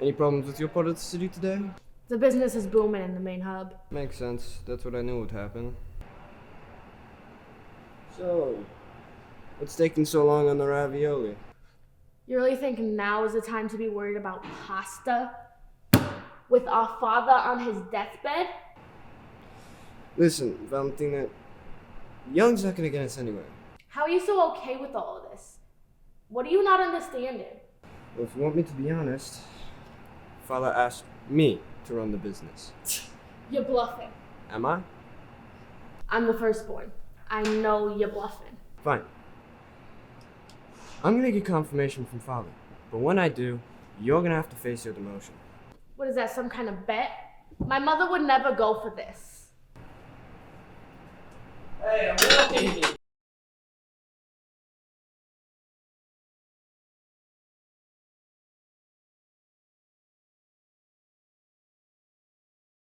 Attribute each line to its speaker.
Speaker 1: Any problems with your part of the city today?
Speaker 2: The business is booming in the main hub.
Speaker 1: Makes sense. That's what I knew would happen. So, what's taking so long on the ravioli?
Speaker 2: You really think now is the time to be worried about pasta? With our father on his deathbed?
Speaker 1: Listen, Valentina, Young's not gonna get us anywhere.
Speaker 2: How are you so okay with all of this? What are you not understanding?
Speaker 1: Well, if you want me to be honest, Father asked me to run the business.
Speaker 2: You're bluffing.
Speaker 1: Am I?
Speaker 2: I'm the firstborn. I know you're bluffing.
Speaker 1: Fine. I'm gonna get confirmation from Father, but when I do, you're gonna have to face your demotion.
Speaker 2: What is that, some kind of bet? My mother would never go for this.
Speaker 3: Hey, I'm walking here.